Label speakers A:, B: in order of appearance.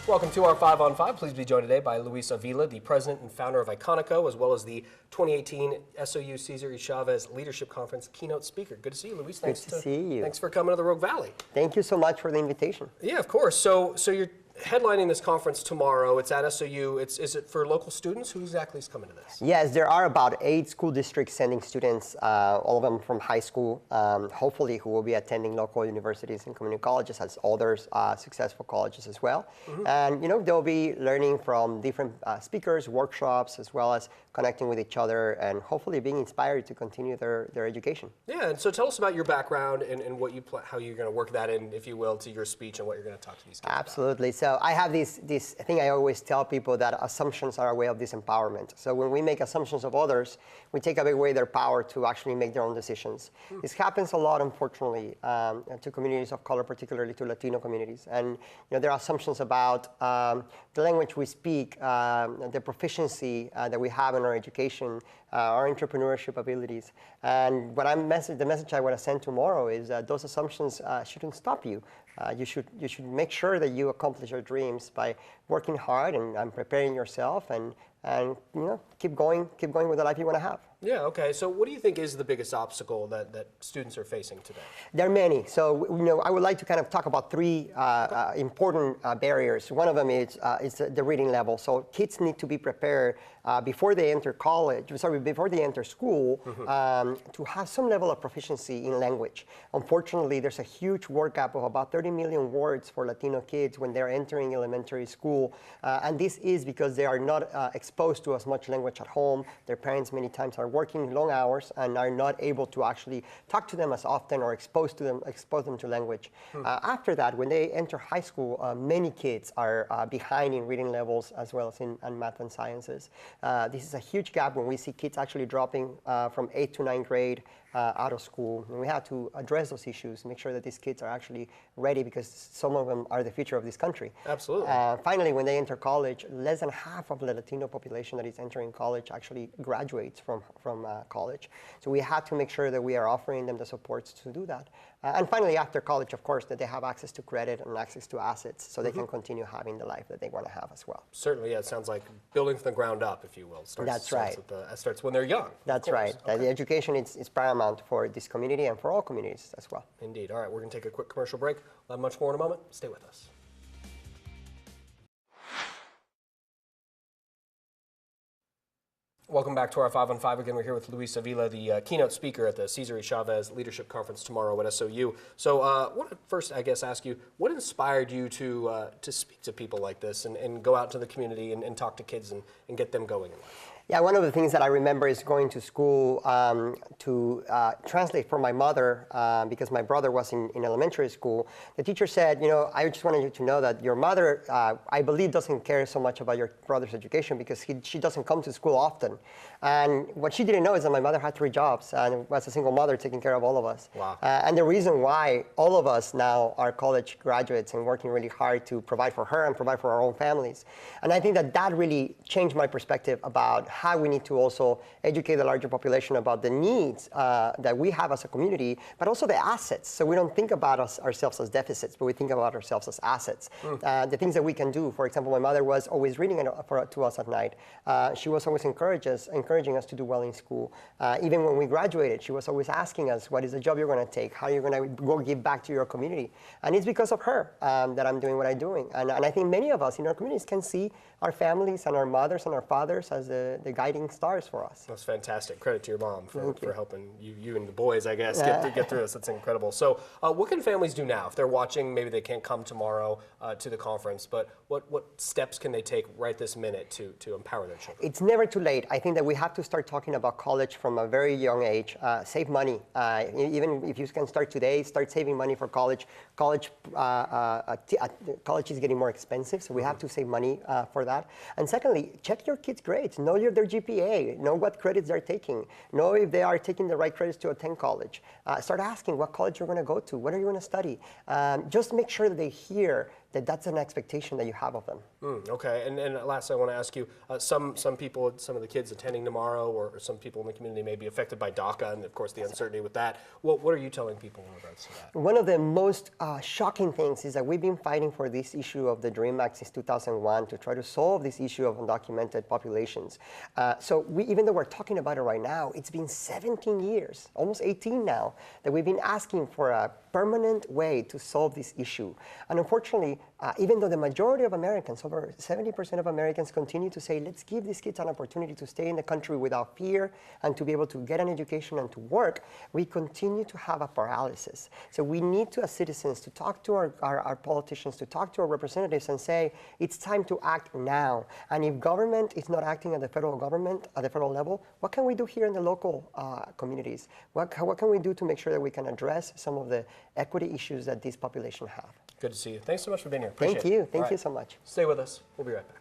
A: Welcome to our 5 on 5. Please be joined today by Luis Avila, the president and founder of Iconico, as well as the 2018 SOU Cesar E Chavez Leadership Conference keynote speaker. Good to see you, Luis.
B: Thanks to see you.
A: Thanks for coming to the Rogue Valley.
B: Thank you so much for the invitation.
A: Yeah, of course. So you're headlining this conference tomorrow. It's at SOU. Is it for local students? Who exactly is coming to this?
B: Yes, there are about 8 school districts sending students, all of them from high school, hopefully who will be attending local universities and community colleges, as others successful colleges as well. And they'll be learning from different speakers, workshops, as well as connecting with each other and hopefully being inspired to continue their education.
A: Yeah, and so tell us about your background and what how you're going to work that in, if you will, to your speech and what you're going to talk to these kids
B: Absolutely. So I have this thing I always tell people, that assumptions are a way of disempowerment. So when we make assumptions of others, we take away their power to actually make their own decisions. This happens a lot, unfortunately, to communities of color, particularly to Latino communities. And there are assumptions about the language we speak, the proficiency that we have in our education, our entrepreneurship abilities. And what the message I want to send tomorrow is that those assumptions shouldn't stop you. You should make sure that you accomplish your dreams by working hard and preparing yourself and keep going with the life you want to have.
A: Yeah, okay. So what do you think is the biggest obstacle that students are facing today?
B: There are many. So, I would like to kind of talk about 3 important barriers. One of them is the reading level. So kids need to be prepared before they enter before they enter school, to have some level of proficiency in language. Unfortunately, there's a huge word gap of about 30 million words for Latino kids when they're entering elementary school. And this is because they are not exposed to as much language at home. Their parents many times are working long hours and are not able to actually talk to them as often or expose them to language. After that, when they enter high school, many kids are behind in reading levels as well as in math and sciences. This is a huge gap when we see kids actually dropping from 8th to 9th grade out of school. And we have to address those issues, make sure that these kids are actually ready, because some of them are the future of this country.
A: Absolutely.
B: Finally, when they enter college, less than half of the Latino population that is entering college actually graduates from college. So we have to make sure that we are offering them the supports to do that. And finally, after college, of course, that they have access to credit and access to assets so they can continue having the life that they want to have as well.
A: Certainly, yeah. It sounds like building from the ground up, if you will.
B: That's right.
A: Starts when they're young.
B: That's right. Okay. The education is paramount for this community and for all communities as well.
A: Indeed. All right, we're going to take a quick commercial break. We'll have much more in a moment. Stay with us. Welcome back to our 5 on 5. Again, we're here with Luis Avila, the keynote speaker at the Cesar E Chavez Leadership Conference tomorrow at SOU. So I want to first, I guess, ask you, what inspired you to speak to people like this and go out to the community and talk to kids and get them going in life?
B: Yeah, one of the things that I remember is going to school to translate for my mother, because my brother was in elementary school. The teacher said, I just wanted you to know that your mother, I believe, doesn't care so much about your brother's education because she doesn't come to school often. And what she didn't know is that my mother had 3 jobs and was a single mother taking care of all of us.
A: Wow.
B: And the reason why all of us now are college graduates and working really hard to provide for her and provide for our own families. And I think that really changed my perspective about how we need to also educate the larger population about the needs that we have as a community, but also the assets. So we don't think about ourselves as deficits, but we think about ourselves as assets. The things that we can do. For example, my mother was always reading to us at night. She was always encouraging us to do well in school. Even when we graduated, she was always asking us, what is the job you're going to take? How are you going to go give back to your community? And it's because of her that I'm doing what I'm doing. And I think many of us in our communities can see our families and our mothers and our fathers as the guiding stars for us.
A: That's fantastic. Credit to your mom for helping you and the boys, I guess, get through this. That's incredible. So what can families do now? If they're watching, maybe they can't come tomorrow to the conference, but what steps can they take right this minute to empower their children?
B: It's never too late. I think that we have to start talking about college from a very young age. Save money. Even if you can start today, start saving money for college. College is getting more expensive, so we have to save money for that. And secondly, check your kids' grades. Know their GPA. Know what credits they're taking. Know if they are taking the right credits to attend college. Start asking what college you're going to go to. What are you going to study? Just make sure that they hear that's an expectation that you have of them.
A: Okay, and last I want to ask you, some people, some of the kids attending tomorrow, or some people in the community may be affected by DACA, and of course the uncertainty with that. What are you telling people in regards to that?
B: One of the most shocking things is that we've been fighting for this issue of the DREAM Act since 2001 to try to solve this issue of undocumented populations. So even though we're talking about it right now, it's been 17 years, almost 18 now, that we've been asking for a permanent way to solve this issue. And unfortunately, even though the majority of Americans, over 70% of Americans, continue to say, let's give these kids an opportunity to stay in the country without fear and to be able to get an education and to work, we continue to have a paralysis. So we need to, as citizens, to talk to our politicians, to talk to our representatives and say, it's time to act now. And if government is not acting at the federal government, at the federal level, what can we do here in the local communities? What can we do to make sure that we can address some of the equity issues that this population have?
A: Good to see you. Thanks so much for being here. Appreciate
B: Thank you.
A: it.
B: Thank you so much.
A: Stay with us. We'll be right back.